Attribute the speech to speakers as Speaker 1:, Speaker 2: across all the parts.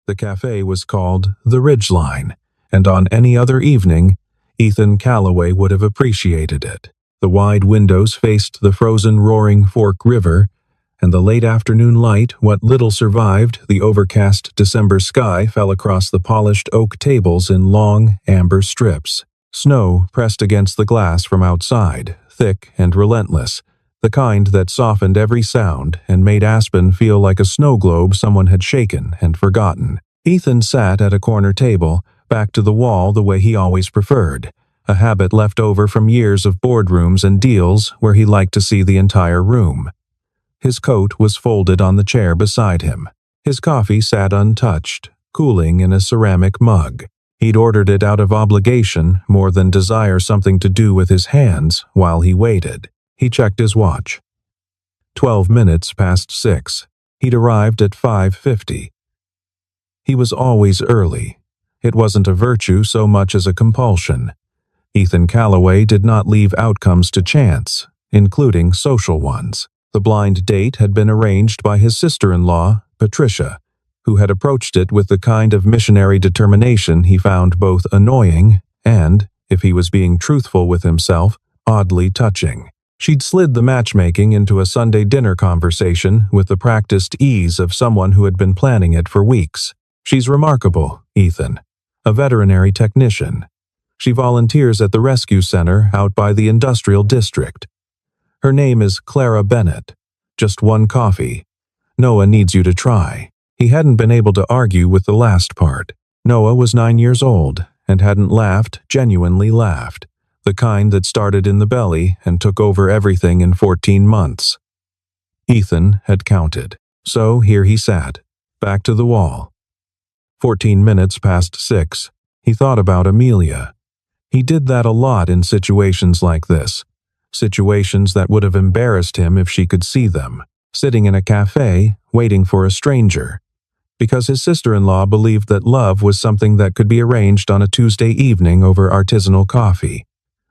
Speaker 1: The cafe was called The Ridgeline, and on any other evening, Ethan Calloway would have appreciated it. The wide windows faced the frozen roaring Fork River, and the late afternoon light, what little survived the overcast December sky, fell across the polished oak tables in long, amber strips. Snow pressed against the glass from outside, thick and relentless, the kind that softened every sound and made Aspen feel like a snow globe someone had shaken and forgotten. Ethan sat at a corner table, back to the wall the way he always preferred, a habit left over from years of boardrooms and deals where he liked to see the entire room. His coat was folded on the chair beside him. His coffee sat untouched, cooling in a ceramic mug. He'd ordered it out of obligation more than desire something to do with his hands while he waited. He checked his watch. 12 minutes past 6. He'd arrived at 5:50. He was always early. It wasn't a virtue so much as a compulsion. Ethan Calloway did not leave outcomes to chance, including social ones. The blind date had been arranged by his sister-in-law, Patricia, who had approached it with the kind of missionary determination he found both annoying and, if he was being truthful with himself, oddly touching. She'd slid the matchmaking into a Sunday dinner conversation with the practiced ease of someone who had been planning it for weeks. "She's remarkable, Ethan. A veterinary technician. She volunteers at the rescue center out by the industrial district. Her name is Clara Bennett. Just one coffee. Noah needs you to try." He hadn't been able to argue with the last part. Noah was 9 years old and hadn't laughed, genuinely laughed, the kind that started in the belly and took over everything in 14 months. Ethan had counted. So here he sat, back to the wall. 14 minutes past 6. He thought about Amelia. He did that a lot in situations like this. Situations that would have embarrassed him if she could see them. Sitting in a cafe, waiting for a stranger. Because his sister-in-law believed that love was something that could be arranged on a Tuesday evening over artisanal coffee.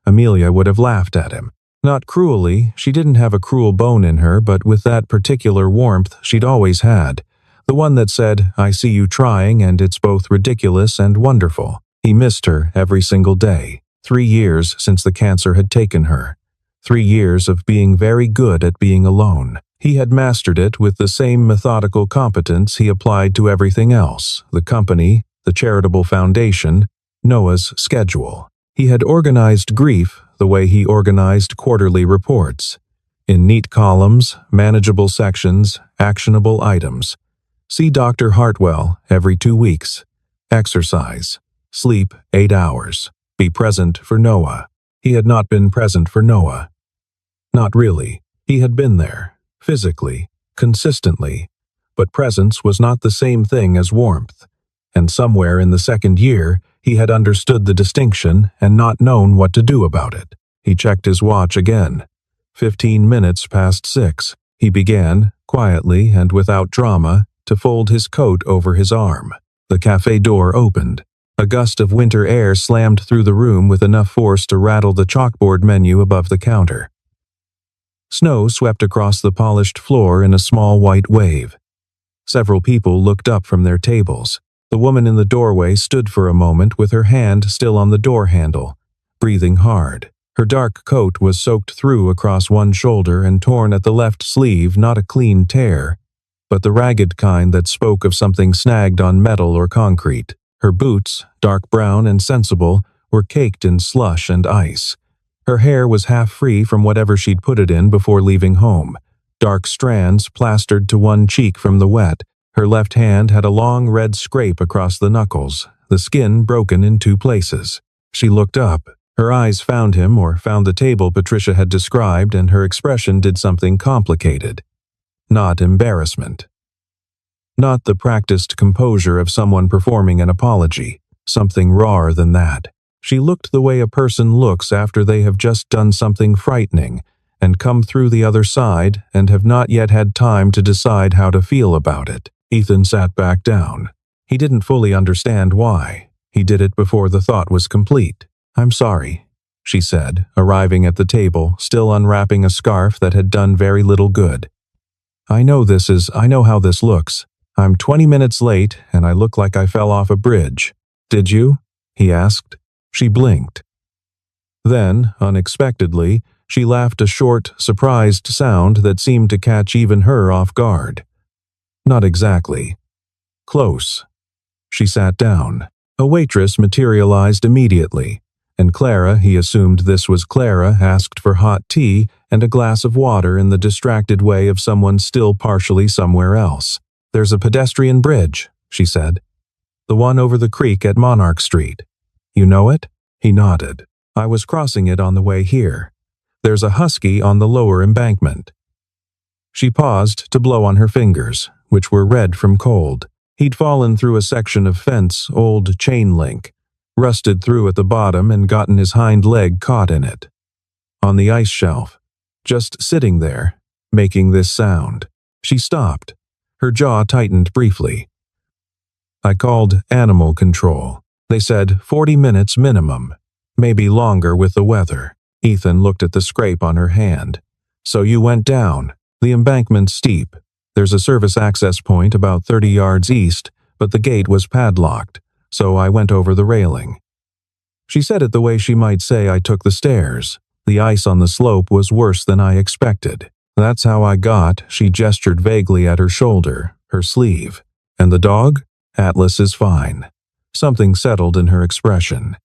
Speaker 1: Amelia would have laughed at him. Not cruelly, she didn't have a cruel bone in her, but with that particular warmth she'd always had. The one that said, "I see you trying, and it's both ridiculous and wonderful." He missed her every single day. 3 years since the cancer had taken her. 3 years of being very good at being alone. He had mastered it with the same methodical competence he applied to everything else: the company, the charitable foundation, Noah's schedule. He had organized grief the way he organized quarterly reports, in neat columns, manageable sections, actionable items. See Dr. Hartwell every 2 weeks. Exercise. Sleep 8 hours. Be present for Noah. He had not been present for Noah. Not really. He had been there. Physically, consistently, but presence was not the same thing as warmth, and somewhere in the second year he had understood the distinction and not known what to do about it. He checked his watch again. 15 minutes past 6. He began, quietly and without drama, to fold his coat over his arm. The cafe door opened. A gust of winter air slammed through the room with enough force to rattle the chalkboard menu above the counter. Snow swept across the polished floor in a small white wave. Several people looked up from their tables. The woman in the doorway stood for a moment with her hand still on the door handle, breathing hard. Her dark coat was soaked through across one shoulder and torn at the left sleeve, not a clean tear, but the ragged kind that spoke of something snagged on metal or concrete. Her boots, dark brown and sensible, were caked in slush and ice. Her hair was half free from whatever she'd put it in before leaving home, dark strands plastered to one cheek from the wet. Her left hand had a long red scrape across the knuckles, the skin broken in 2 places. She looked up. Her eyes found him, or found the table Patricia had described, and her expression did something complicated. Not embarrassment. Not the practiced composure of someone performing an apology. Something rawer than that. She looked the way a person looks after they have just done something frightening and come through the other side and have not yet had time to decide how to feel about it. Ethan sat back down. He didn't fully understand why. He did it before the thought was complete. "I'm sorry," she said, arriving at the table, still unwrapping a scarf that had done very little good. I know how this looks. I'm 20 minutes late and I look like I fell off a bridge. Did you? He asked. She blinked. Then, unexpectedly, she laughed a short, surprised sound that seemed to catch even her off guard. Not exactly. Close. She sat down. A waitress materialized immediately, and Clara, he assumed this was Clara, asked for hot tea and a glass of water in the distracted way of someone still partially somewhere else. There's a pedestrian bridge, she said. The one over the creek at Monarch Street. You know it? He nodded. I was crossing it on the way here. There's a husky on the lower embankment. She paused to blow on her fingers, which were red from cold. He'd fallen through a section of fence, old chain link, rusted through at the bottom and gotten his hind leg caught in it. On the ice shelf, just sitting there, making this sound. She stopped. Her jaw tightened briefly. I called animal control. They said 40 minutes minimum, maybe longer with the weather. Ethan looked at the scrape on her hand. So you went down. The embankment's steep. There's a service access point about 30 yards east, but the gate was padlocked, so I went over the railing. She said it the way she might say I took the stairs. The ice on the slope was worse than I expected. That's how I got, she gestured vaguely at her shoulder, her sleeve. And the dog? Atlas is fine. Something settled in her expression.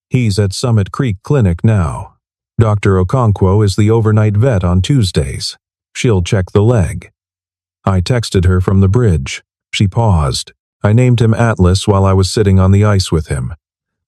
Speaker 1: He's at Summit Creek Clinic now. Dr. Okonkwo is the overnight vet on Tuesdays. She'll check the leg. I texted her from the bridge. She paused. I named him Atlas while I was sitting on the ice with him.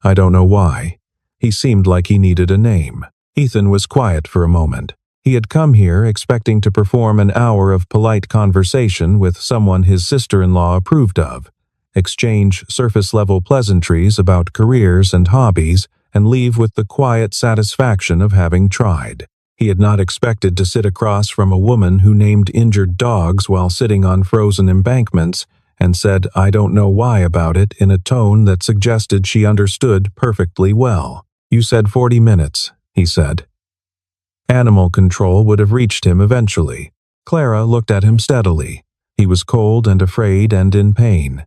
Speaker 1: I don't know why. He seemed like he needed a name. Ethan was quiet for a moment. He had come here expecting to perform an hour of polite conversation with someone his sister-in-law approved of, exchange surface-level pleasantries about careers and hobbies, and leave with the quiet satisfaction of having tried. He had not expected to sit across from a woman who named injured dogs while sitting on frozen embankments and said I don't know why about it in a tone that suggested she understood perfectly well. You said 40 minutes, he said. Animal control would have reached him eventually. Clara looked at him steadily. He was cold and afraid and in pain.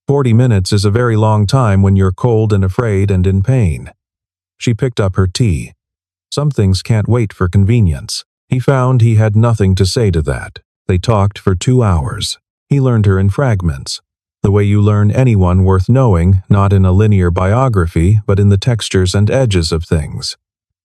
Speaker 1: 40 minutes is a very long time when you're cold and afraid and in pain. She picked up her tea. Some things can't wait for convenience. He found he had nothing to say to that. They talked for 2 hours. He learned her in fragments. The way you learn anyone worth knowing, not in a linear biography, but in the textures and edges of things.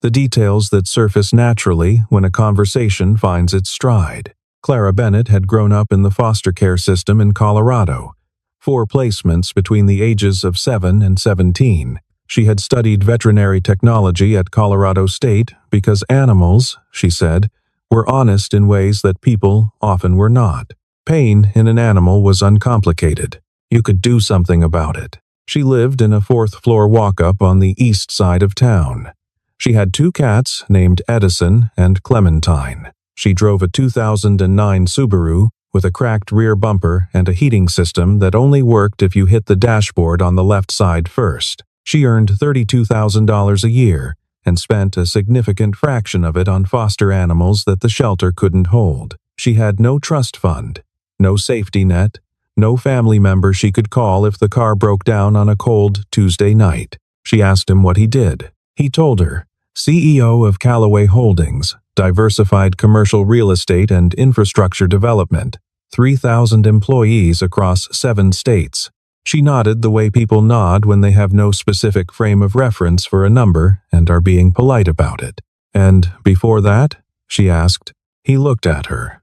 Speaker 1: The details that surface naturally when a conversation finds its stride. Clara Bennett had grown up in the foster care system in Colorado. 4 placements between the ages of 7 and 17. She had studied veterinary technology at Colorado State because animals, she said, were honest in ways that people often were not. Pain in an animal was uncomplicated. You could do something about it. She lived in a 4th-floor walk-up on the east side of town. She had 2 cats named Edison and Clementine. She drove a 2009 Subaru with a cracked rear bumper and a heating system that only worked if you hit the dashboard on the left side first. She earned $32,000 a year and spent a significant fraction of it on foster animals that the shelter couldn't hold. She had no trust fund, no safety net, no family member she could call if the car broke down on a cold Tuesday night. She asked him what he did. He told her, CEO of Callaway Holdings, diversified commercial real estate and infrastructure development, 3,000 employees across 7 states. She nodded the way people nod when they have no specific frame of reference for a number and are being polite about it. And before that? She asked. He looked at her.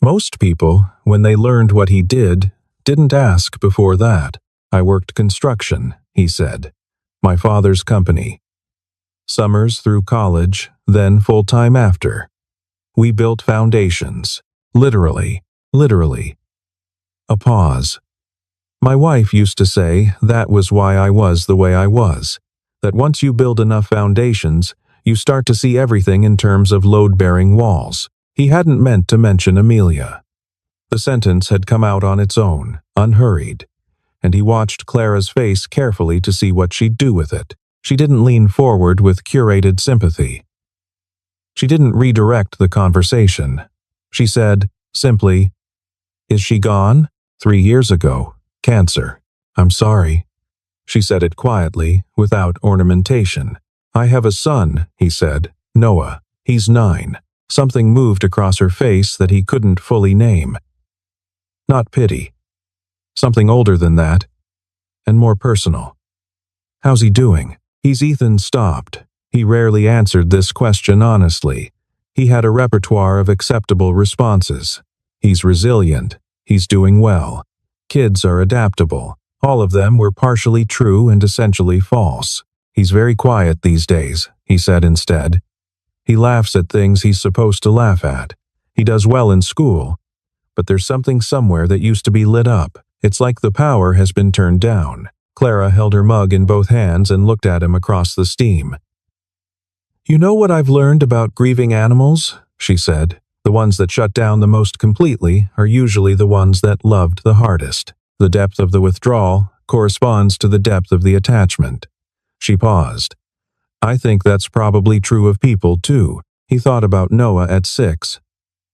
Speaker 1: Most people, when they learned what he did, didn't ask before that. I worked construction, he said. My father's company. Summers through college, then full-time after. We built foundations. Literally. A pause. My wife used to say that was why I was the way I was. That once you build enough foundations, you start to see everything in terms of load-bearing walls. He hadn't meant to mention Amelia. The sentence had come out on its own, unhurried, and he watched Clara's face carefully to see what she'd do with it. She didn't lean forward with curated sympathy. She didn't redirect the conversation. She said, simply, Is she gone? 3 years ago. Cancer. I'm sorry. She said it quietly, without ornamentation. I have a son, he said. Noah. He's 9. Something moved across her face that he couldn't fully name. Not pity. Something older than that, and more personal. How's he doing? Ethan stopped. He rarely answered this question honestly. He had a repertoire of acceptable responses. He's resilient. He's doing well. Kids are adaptable. All of them were partially true and essentially false. He's very quiet these days, he said instead. He laughs at things he's supposed to laugh at. He does well in school. But there's something somewhere that used to be lit up. It's like the power has been turned down. Clara held her mug in both hands and looked at him across the steam. You know what I've learned about grieving animals? She said. The ones that shut down the most completely are usually the ones that loved the hardest. The depth of the withdrawal corresponds to the depth of the attachment. She paused. I think that's probably true of people, too. He thought about Noah at 6.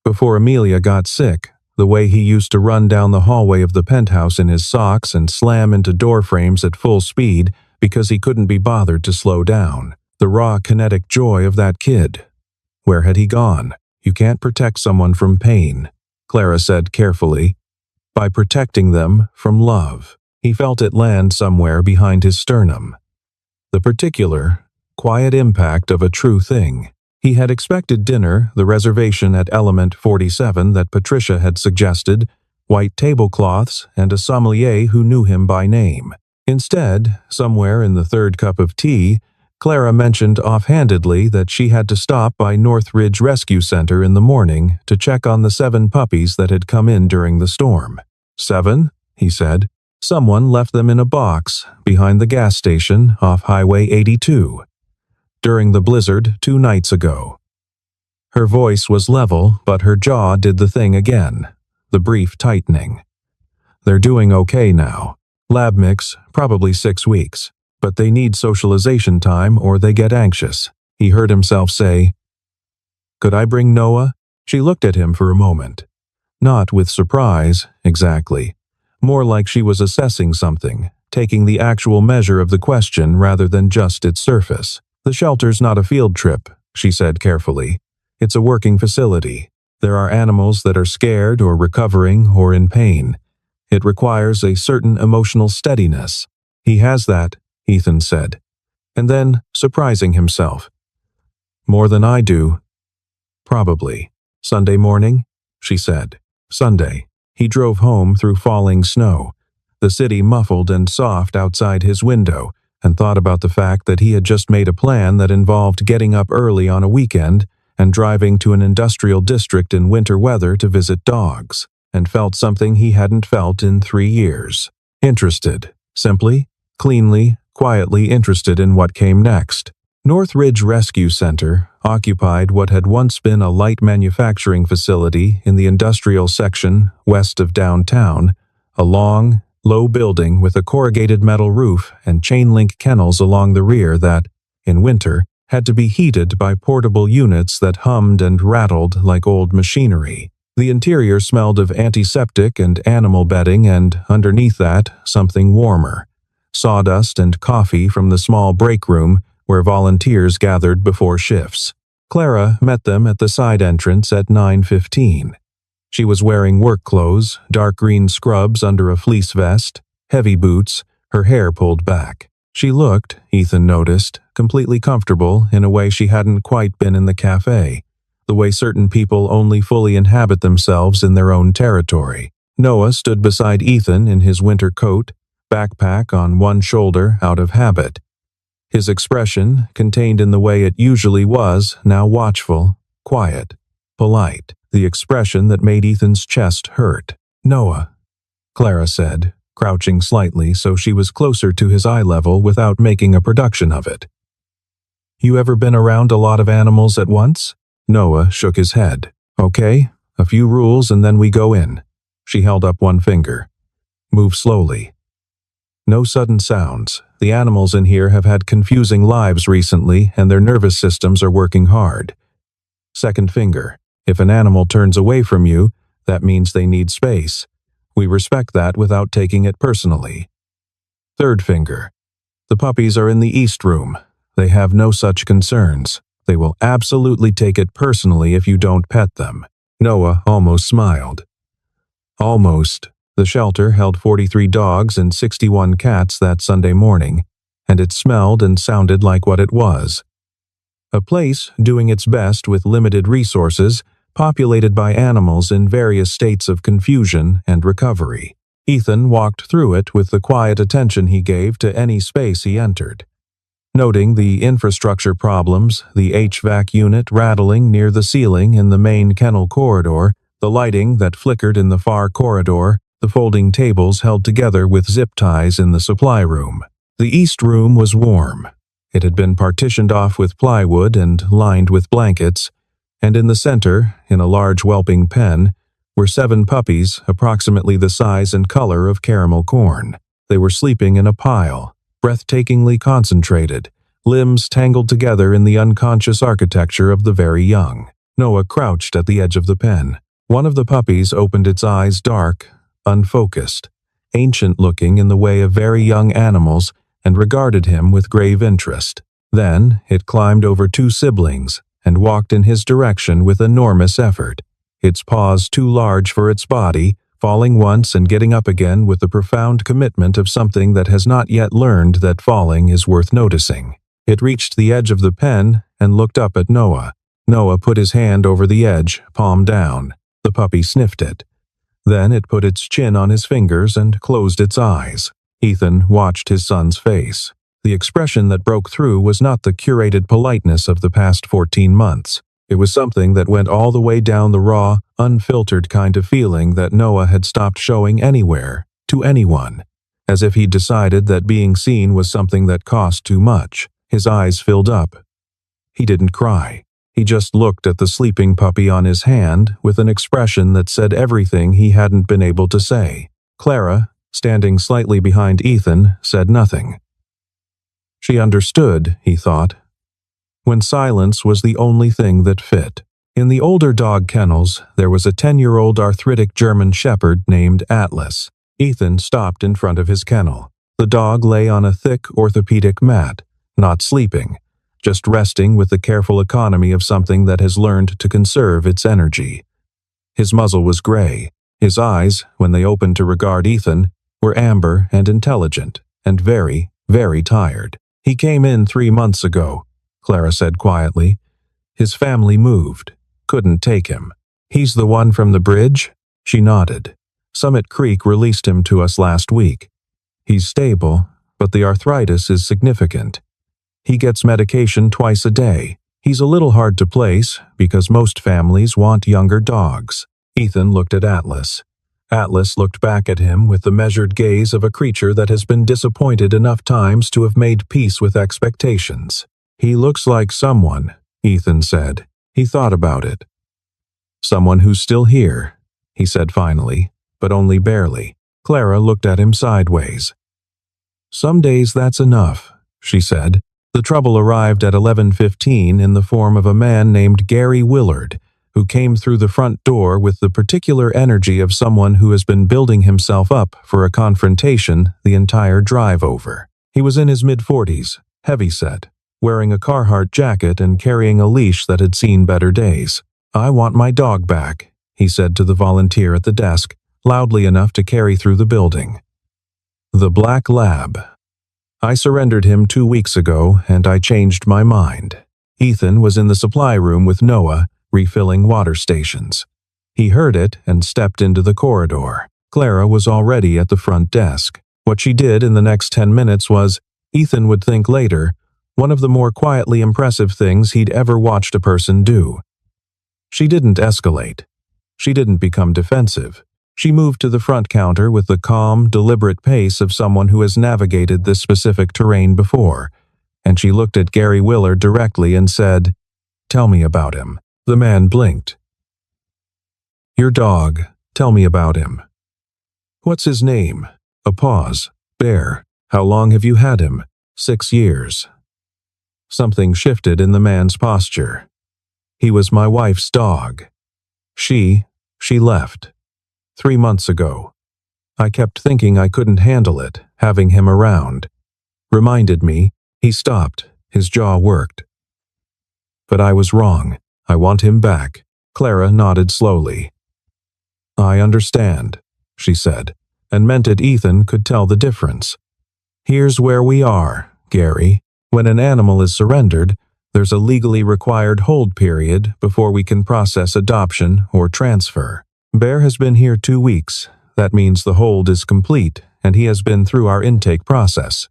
Speaker 1: Before Amelia got sick, the way he used to run down the hallway of the penthouse in his socks and slam into door frames at full speed because he couldn't be bothered to slow down. The raw kinetic joy of that kid. Where had he gone? You can't protect someone from pain, Clara said carefully. By protecting them from love. He felt it land somewhere behind his sternum. The particular, quiet impact of a true thing. He had expected dinner, the reservation at Element 47 that Patricia had suggested, white tablecloths, and a sommelier who knew him by name. Instead, somewhere in the third cup of tea, Clara mentioned offhandedly that she had to stop by Northridge Rescue Center in the morning to check on the 7 puppies that had come in during the storm. 7? He said. Someone left them in a box behind the gas station off Highway 82. During the blizzard 2 nights ago. Her voice was level, but her jaw did the thing again, the brief tightening. They're doing okay now. Lab mix, probably 6 weeks. But they need socialization time or they get anxious. He heard himself say, Could I bring Noah? She looked at him for a moment. Not with surprise, exactly. More like she was assessing something, taking the actual measure of the question rather than just its surface. The shelter's not a field trip, she said carefully. It's a working facility. There are animals that are scared or recovering or in pain. It requires a certain emotional steadiness. He has that, Ethan said. And then, surprising himself. More than I do. Probably. Sunday morning? She said. Sunday. He drove home through falling snow, the city muffled and soft outside his window, and thought about the fact that he had just made a plan that involved getting up early on a weekend and driving to an industrial district in winter weather to visit dogs, and felt something he hadn't felt in 3 years. Interested. Simply, cleanly, quietly interested in what came next. Northridge Rescue Center occupied what had once been a light manufacturing facility in the industrial section west of downtown, a long, low building with a corrugated metal roof and chain-link kennels along the rear that, in winter, had to be heated by portable units that hummed and rattled like old machinery. The interior smelled of antiseptic and animal bedding and, underneath that, something warmer. Sawdust and coffee from the small break room where volunteers gathered before shifts. Clara met them at the side entrance at 9:15. She was wearing work clothes, dark green scrubs under a fleece vest, heavy boots, her hair pulled back. She looked, Ethan noticed, completely comfortable in a way she hadn't quite been in the cafe, the way certain people only fully inhabit themselves in their own territory. Noah stood beside Ethan in his winter coat, backpack on one shoulder out of habit. His expression, contained in the way it usually was, now watchful, quiet, polite, the expression that made Ethan's chest hurt. Noah, Clara said, crouching slightly so she was closer to his eye level without making a production of it. You ever been around a lot of animals at once? Noah shook his head. Okay, a few rules and then we go in. She held up one finger. Move slowly. No sudden sounds. The animals in here have had confusing lives recently and their nervous systems are working hard. Second finger. If an animal turns away from you, That means they need space. We respect that without taking it personally. Third finger. The puppies are in the East Room. They have no such concerns. They will absolutely take it personally if you don't pet them. Noah almost smiled. Almost. The shelter held 43 dogs and 61 cats that Sunday morning, and it smelled and sounded like what it was. A place doing its best with limited resources, populated by animals in various states of confusion and recovery. Ethan walked through it with the quiet attention he gave to any space he entered. Noting the infrastructure problems, the HVAC unit rattling near the ceiling in the main kennel corridor, the lighting that flickered in the far corridor, the folding tables held together with zip ties in the supply room. The East Room was warm. It had been partitioned off with plywood and lined with blankets, and in the center, in a large whelping pen, were 7 puppies approximately the size and color of caramel corn. They were sleeping in a pile, breathtakingly concentrated, limbs tangled together in the unconscious architecture of the very young. Noah crouched at the edge of the pen. One of the puppies opened its eyes dark, unfocused, ancient-looking in the way of very young animals, and regarded him with grave interest. Then it climbed over 2 siblings and walked in his direction with enormous effort, its paws too large for its body, falling once and getting up again with the profound commitment of something that has not yet learned that falling is worth noticing. It reached the edge of the pen and looked up at Noah. Noah put his hand over the edge, palm down. The puppy sniffed it. Then it put its chin on his fingers and closed its eyes. Ethan watched his son's face. The expression that broke through was not the curated politeness of the past 14 months. It was something that went all the way down the raw, unfiltered kind of feeling that Noah had stopped showing anywhere, to anyone. As if he'd decided that being seen was something that cost too much. His eyes filled up. He didn't cry. He just looked at the sleeping puppy on his hand with an expression that said everything he hadn't been able to say. Clara, standing slightly behind Ethan, said nothing. She understood, he thought, when silence was the only thing that fit. In the older dog kennels, there was a 10-year-old arthritic German shepherd named Atlas. Ethan stopped in front of his kennel. The dog lay on a thick orthopedic mat, not sleeping, just resting with the careful economy of something that has learned to conserve its energy. His muzzle was gray. His eyes, when they opened to regard Ethan, were amber and intelligent, and very, very tired. He came in 3 months ago, Clara said quietly. His family moved. Couldn't take him. He's the one from the bridge? She nodded. Summit Creek released him to us last week. He's stable, but the arthritis is significant. He gets medication twice a day. He's a little hard to place because most families want younger dogs. Ethan looked at Atlas. Atlas looked back at him with the measured gaze of a creature that has been disappointed enough times to have made peace with expectations. He looks like someone, Ethan said. He thought about it. Someone who's still here, he said finally, but only barely. Clara looked at him sideways. Some days that's enough, she said. The trouble arrived at 11:15 in the form of a man named Gary Willard, who came through the front door with the particular energy of someone who has been building himself up for a confrontation the entire drive over. He was in his mid-40s, heavy-set, wearing a Carhartt jacket and carrying a leash that had seen better days. "I want my dog back," he said to the volunteer at the desk, loudly enough to carry through the building. "The black lab. I surrendered him 2 weeks ago, and I changed my mind." Ethan was in the supply room with Noah, refilling water stations. He heard it and stepped into the corridor. Clara was already at the front desk. What she did in the next 10 minutes was, Ethan would think later, one of the more quietly impressive things he'd ever watched a person do. She didn't escalate. She didn't become defensive. She moved to the front counter with the calm, deliberate pace of someone who has navigated this specific terrain before, and she looked at Gary Willard directly and said, "Tell me about him." The man blinked. "Your dog. Tell me about him." "What's his name?" A pause. "Bear. How long have you had him?" 6 years. Something shifted in the man's posture. "He was my wife's dog. She left." 3 months ago. I kept thinking I couldn't handle it, having him around. Reminded me, he stopped, his jaw worked. But I was wrong. I want him back. Clara nodded slowly. I understand, she said, and meant it. Ethan could tell the difference. Here's where we are, Gary. When an animal is surrendered, there's a legally required hold period before we can process adoption or transfer. Bear has been here 2 weeks. That means the hold is complete, and he has been through our intake process.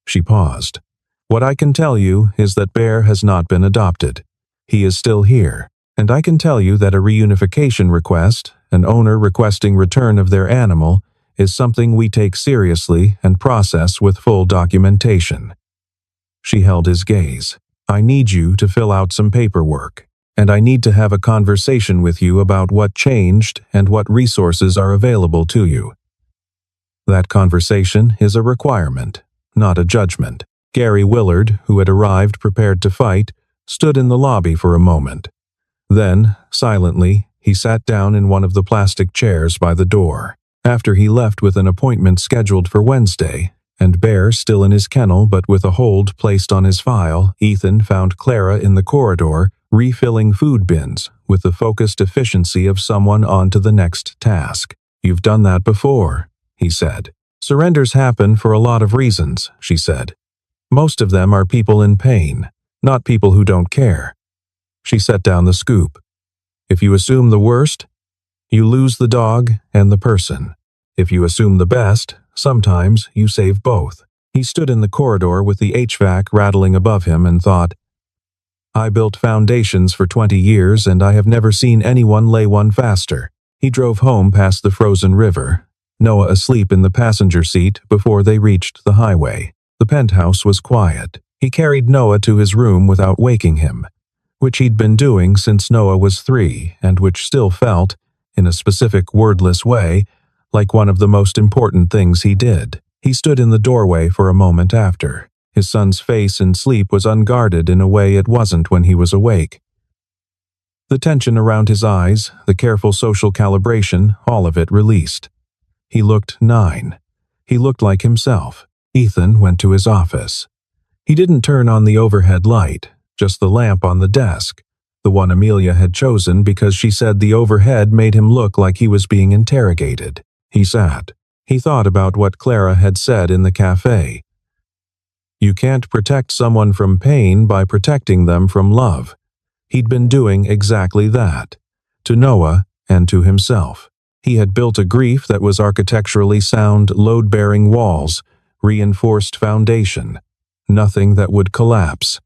Speaker 1: She paused. What I can tell you is that Bear has not been adopted. He is still here, and I can tell you that a reunification request, an owner requesting return of their animal, is something we take seriously and process with full documentation. She held his gaze. I need you to fill out some paperwork, and I need to have a conversation with you about what changed and what resources are available to you. That conversation is a requirement, not a judgment. Gary Willard, who had arrived prepared to fight, stood in the lobby for a moment. Then, silently, he sat down in one of the plastic chairs by the door. After he left with an appointment scheduled for Wednesday, and Bear still in his kennel but with a hold placed on his file, Ethan found Clara in the corridor, refilling food bins with the focused efficiency of someone on to the next task. You've done that before, he said. Surrenders happen for a lot of reasons, she said. Most of them are people in pain, not people who don't care. She set down the scoop. If you assume the worst, you lose the dog and the person. If you assume the best, sometimes you save both. He stood in the corridor with the HVAC rattling above him and thought, I built foundations for 20 years and I have never seen anyone lay one faster. He drove home past the frozen river, Noah asleep in the passenger seat before they reached the highway. The penthouse was quiet. He carried Noah to his room without waking him, which he'd been doing since Noah was 3 and which still felt, in a specific wordless way, like one of the most important things he did. He stood in the doorway for a moment after. His son's face in sleep was unguarded in a way it wasn't when he was awake. The tension around his eyes, the careful social calibration, all of it released. He looked 9. He looked like himself. Ethan went to his office. He didn't turn on the overhead light, just the lamp on the desk, the one Amelia had chosen because she said the overhead made him look like he was being interrogated. He sat. He thought about what Clara had said in the cafe. You can't protect someone from pain by protecting them from love. He'd been doing exactly that, to Noah and to himself. He had built a grief that was architecturally sound, load-bearing walls, reinforced foundation, nothing that would collapse.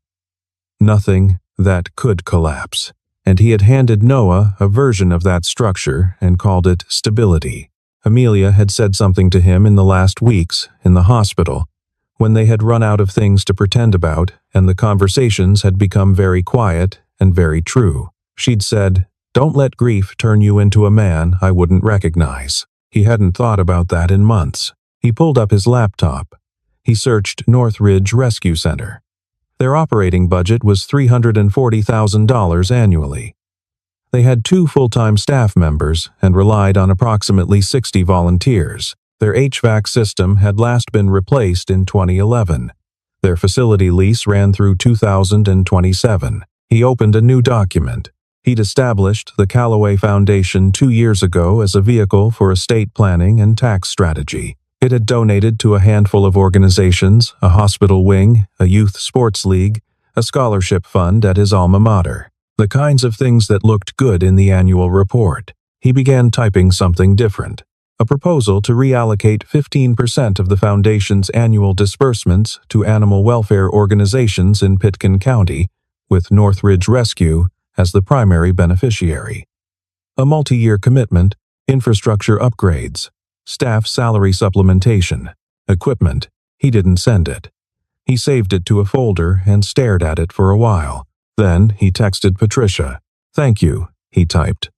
Speaker 1: Nothing that could collapse. And he had handed Noah a version of that structure and called it stability. Amelia had said something to him in the last weeks, in the hospital, when they had run out of things to pretend about and the conversations had become very quiet and very true. She'd said, "Don't let grief turn you into a man I wouldn't recognize." He hadn't thought about that in months. He pulled up his laptop. He searched Northridge Rescue Center. Their operating budget was $340,000 annually. They had 2 full-time staff members and relied on approximately 60 volunteers. Their HVAC system had last been replaced in 2011. Their facility lease ran through 2027. He opened a new document. He'd established the Callaway Foundation 2 years ago as a vehicle for estate planning and tax strategy. It had donated to a handful of organizations, a hospital wing, a youth sports league, a scholarship fund at his alma mater. The kinds of things that looked good in the annual report. He began typing something different. A proposal to reallocate 15% of the foundation's annual disbursements to animal welfare organizations in Pitkin County, with Northridge Rescue as the primary beneficiary. A multi-year commitment, infrastructure upgrades, staff salary supplementation, equipment. He didn't send it. He saved it to a folder and stared at it for a while. Then he texted Patricia. "Thank you," he typed.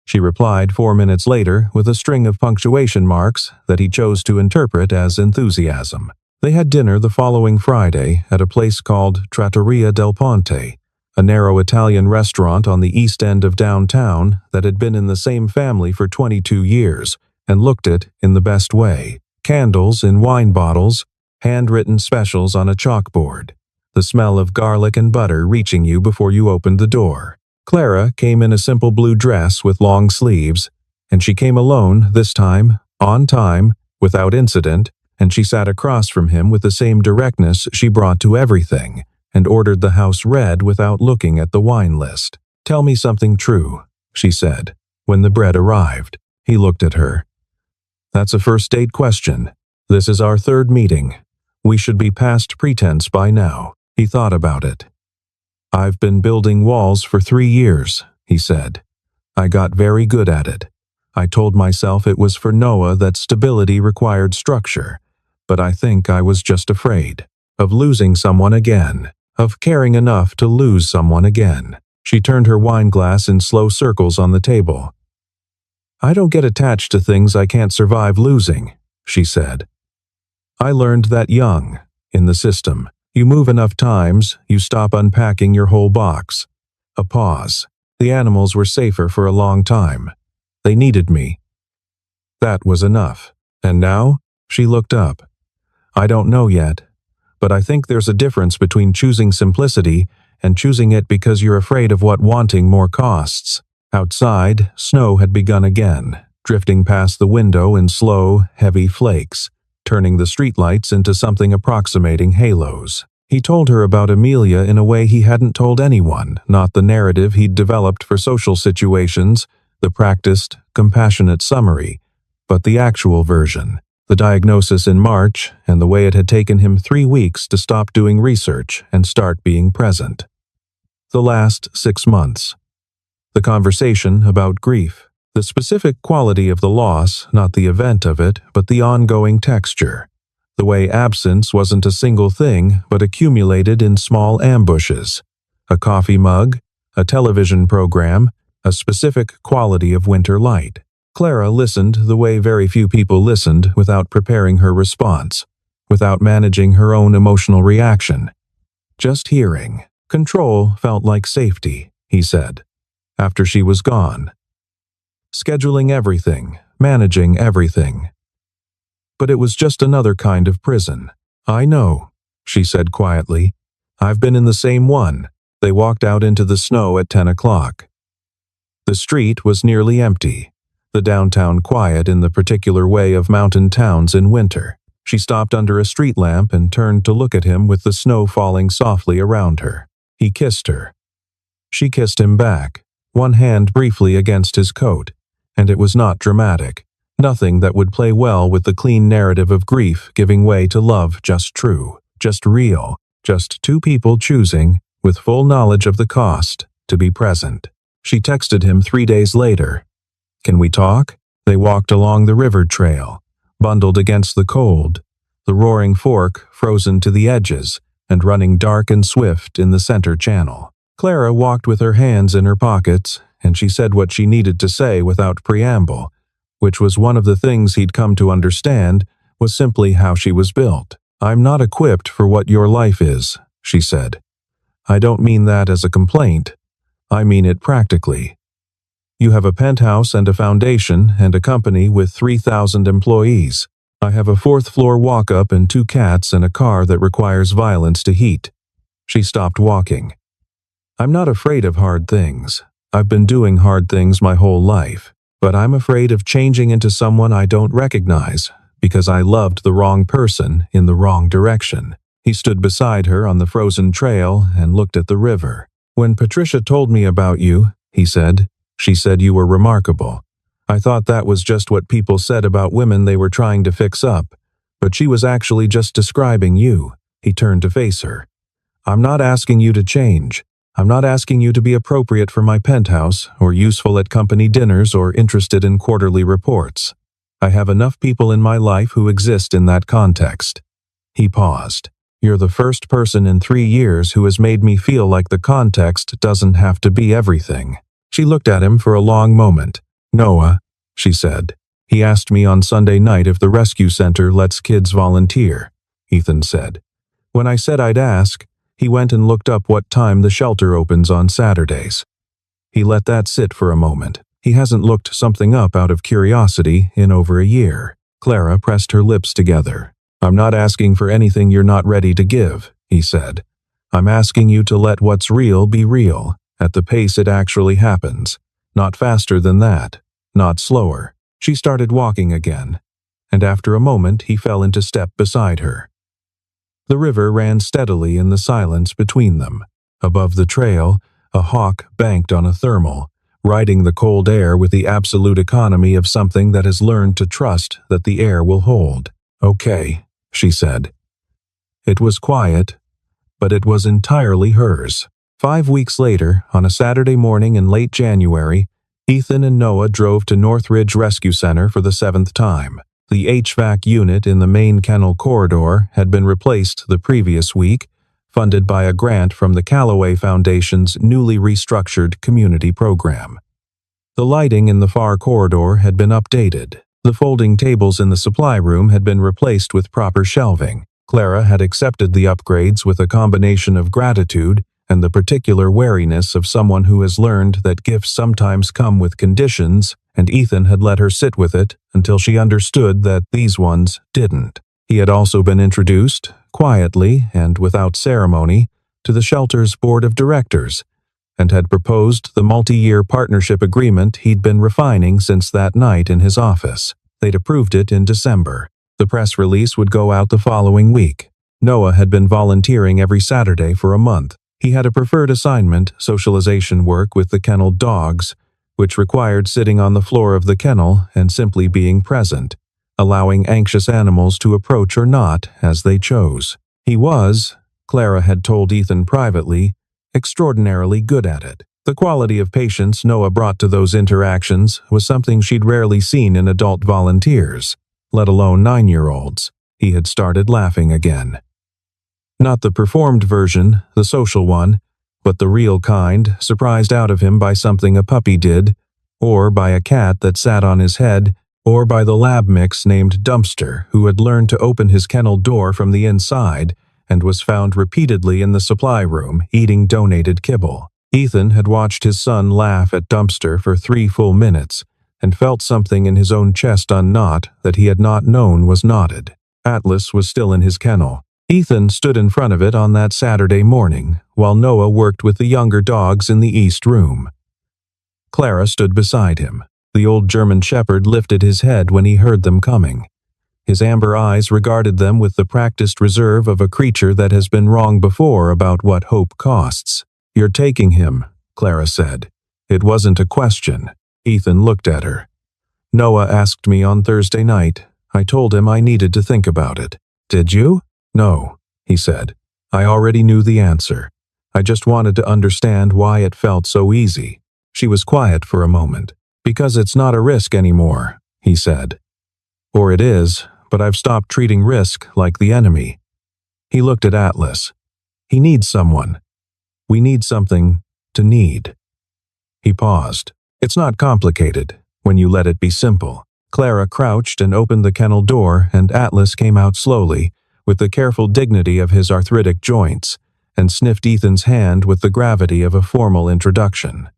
Speaker 1: She replied 4 minutes later with a string of punctuation marks that he chose to interpret as enthusiasm. They had dinner the following Friday at a place called Trattoria del Ponte, a narrow Italian restaurant on the east end of downtown that had been in the same family for 22 years, and looked it in the best way. Candles in wine bottles, handwritten specials on a chalkboard, the smell of garlic and butter reaching you before you opened the door. Clara came in a simple blue dress with long sleeves, and she came alone this time, on time, without incident, and she sat across from him with the same directness she brought to everything, and ordered the house red without looking at the wine list. "Tell me something true," she said, when the bread arrived. He looked at her. "That's a first date question. This is our third meeting. We should be past pretense by now." He thought about it. "I've been building walls for 3 years," he said. "I got very good at it. I told myself it was for Noah that stability required structure, but I think I was just afraid of losing someone again, of caring enough to lose someone again." She turned her wine glass in slow circles on the table. "I don't get attached to things I can't survive losing," she said. "I learned that young, in the system. You move enough times, you stop unpacking your whole box." A pause. The animals were safer for a long time. They needed me. That was enough. "And now?" She looked up. "I don't know yet, but I think there's a difference between choosing simplicity and choosing it because you're afraid of what wanting more costs." Outside, snow had begun again, drifting past the window in slow, heavy flakes, turning the streetlights into something approximating halos. He told her about Amelia in a way he hadn't told anyone, not the narrative he'd developed for social situations, the practiced, compassionate summary, but the actual version, the diagnosis in March, and the way it had taken him 3 weeks to stop doing research and start being present. The last 6 months. The conversation about grief. The specific quality of the loss, not the event of it, but the ongoing texture. The way absence wasn't a single thing, but accumulated in small ambushes. A coffee mug, a television program, a specific quality of winter light. Clara listened the way very few people listened, without preparing her response, without managing her own emotional reaction. Just hearing. Control felt like safety, he said, after she was gone. Scheduling everything, managing everything. But it was just another kind of prison. "I know," she said quietly. "I've been in the same one." They walked out into the snow at 10 o'clock. The street was nearly empty, the downtown quiet in the particular way of mountain towns in winter. She stopped under a street lamp and turned to look at him with the snow falling softly around her. He kissed her. She kissed him back, one hand briefly against his coat, and it was not dramatic, nothing that would play well with the clean narrative of grief giving way to love just true, just real, just two people choosing, with full knowledge of the cost, to be present. She texted him 3 days later. "Can we talk?" They walked along the river trail, bundled against the cold, the roaring fork frozen to the edges and running dark and swift in the center channel. Clara walked with her hands in her pockets, and she said what she needed to say without preamble, which was one of the things he'd come to understand was simply how she was built. "I'm not equipped for what your life is," she said. "I don't mean that as a complaint. I mean it practically. You have a penthouse and a foundation and a company with 3,000 employees. I have a 4th-floor walk-up and 2 cats and a car that requires violence to heat." She stopped walking. "I'm not afraid of hard things. I've been doing hard things my whole life. But I'm afraid of changing into someone I don't recognize, because I loved the wrong person in the wrong direction." He stood beside her on the frozen trail and looked at the river. "When Patricia told me about you," he said, "she said you were remarkable. I thought that was just what people said about women they were trying to fix up, but she was actually just describing you." He turned to face her. "I'm not asking you to change. I'm not asking you to be appropriate for my penthouse, or useful at company dinners, or interested in quarterly reports. I have enough people in my life who exist in that context." He paused. "You're the first person in 3 years who has made me feel like the context doesn't have to be everything." She looked at him for a long moment. "Noah," she said. "He asked me on Sunday night if the rescue center lets kids volunteer," Ethan said. "When I said I'd ask, He went and looked up what time the shelter opens on Saturdays. He let that sit for a moment. He hasn't looked something up out of curiosity in over a year. Clara pressed her lips together. "I'm not asking for anything you're not ready to give," he said. "I'm asking you to let what's real be real, at the pace it actually happens. Not faster than that. Not slower." She started walking again, and after a moment he fell into step beside her. The river ran steadily in the silence between them. Above the trail, a hawk banked on a thermal, riding the cold air with the absolute economy of something that has learned to trust that the air will hold. "Okay," she said. It was quiet, but it was entirely hers. 5 weeks later, on a Saturday morning in late January, Ethan and Noah drove to Northridge Rescue Center for the 7th time. The HVAC unit in the main kennel corridor had been replaced the previous week, funded by a grant from the Callaway Foundation's newly restructured community program. The lighting in the far corridor had been updated. The folding tables in the supply room had been replaced with proper shelving. Clara had accepted the upgrades with a combination of gratitude and the particular wariness of someone who has learned that gifts sometimes come with conditions, and Ethan had let her sit with it until she understood that these ones didn't. He had also been introduced, quietly and without ceremony, to the shelter's board of directors, and had proposed the multi-year partnership agreement he'd been refining since that night in his office. They'd approved it in December. The press release would go out the following week. Noah had been volunteering every Saturday for a month. He had a preferred assignment, socialization work with the kennel dogs, which required sitting on the floor of the kennel and simply being present, allowing anxious animals to approach or not as they chose. He was, Clara had told Ethan privately, extraordinarily good at it. The quality of patience Noah brought to those interactions was something she'd rarely seen in adult volunteers, let alone 9-year-olds. He had started laughing again. Not the performed version, the social one, but the real kind, surprised out of him by something a puppy did, or by a cat that sat on his head, or by the lab mix named Dumpster, who had learned to open his kennel door from the inside and was found repeatedly in the supply room eating donated kibble. Ethan had watched his son laugh at Dumpster for 3 full minutes and felt something in his own chest unknot that he had not known was knotted. Atlas was still in his kennel. Ethan stood in front of it on that Saturday morning, while Noah worked with the younger dogs in the East Room. Clara stood beside him. The old German shepherd lifted his head when he heard them coming. His amber eyes regarded them with the practiced reserve of a creature that has been wrong before about what hope costs. "You're taking him," Clara said. It wasn't a question. Ethan looked at her. "Noah asked me on Thursday night. I told him I needed to think about it." "Did you?" "No," he said. "I already knew the answer. I just wanted to understand why it felt so easy." She was quiet for a moment. "Because it's not a risk anymore," he said. "Or it is, but I've stopped treating risk like the enemy." He looked at Atlas. "He needs someone. We need something to need." He paused. "It's not complicated when you let it be simple." Clara crouched and opened the kennel door, and Atlas came out slowly, with the careful dignity of his arthritic joints, and sniffed Ethan's hand with the gravity of a formal introduction.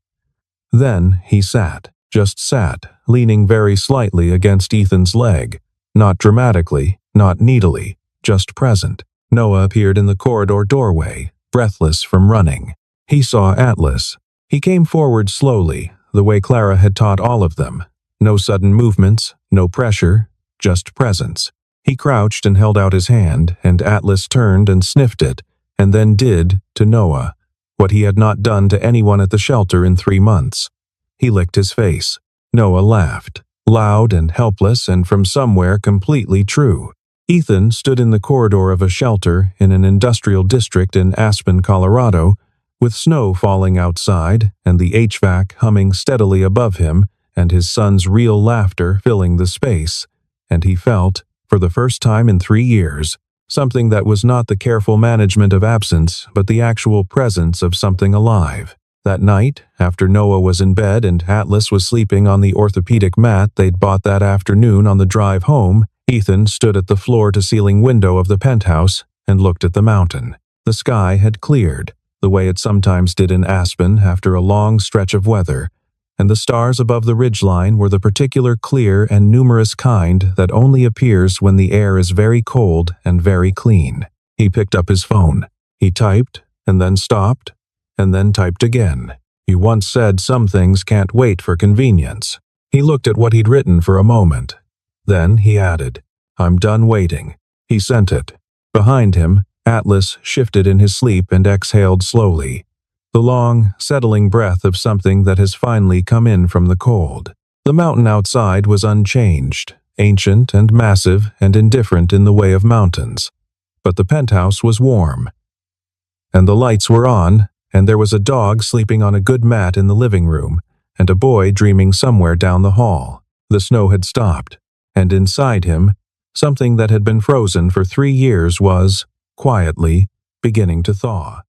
Speaker 1: Then he sat, just sat, leaning very slightly against Ethan's leg, not dramatically, not needily, just present. Noah appeared in the corridor doorway, breathless from running. He saw Atlas. He came forward slowly, the way Clara had taught all of them. No sudden movements, no pressure, just presence. He crouched and held out his hand, and Atlas turned and sniffed it, and then did, to Noah, what he had not done to anyone at the shelter in 3 months. He licked his face. Noah laughed, loud and helpless and from somewhere completely true. Ethan stood in the corridor of a shelter in an industrial district in Aspen, Colorado, with snow falling outside and the HVAC humming steadily above him and his son's real laughter filling the space, and he felt, for the first time in 3 years, something that was not the careful management of absence but the actual presence of something alive. That night, after Noah was in bed and Atlas was sleeping on the orthopedic mat they'd bought that afternoon on the drive home, Ethan stood at the floor-to-ceiling window of the penthouse and looked at the mountain. The sky had cleared, the way it sometimes did in Aspen after a long stretch of weather, and the stars above the ridgeline were the particular clear and numerous kind that only appears when the air is very cold and very clean. He picked up his phone. He typed, and then stopped, and then typed again. He once said some things can't wait for convenience. He looked at what he'd written for a moment. Then he added, "I'm done waiting." He sent it. Behind him, Atlas shifted in his sleep and exhaled slowly, the long, settling breath of something that has finally come in from the cold. The mountain outside was unchanged, ancient and massive and indifferent in the way of mountains. But the penthouse was warm. And the lights were on, and there was a dog sleeping on a good mat in the living room, and a boy dreaming somewhere down the hall. The snow had stopped, and inside him, something that had been frozen for 3 years was, quietly, beginning to thaw.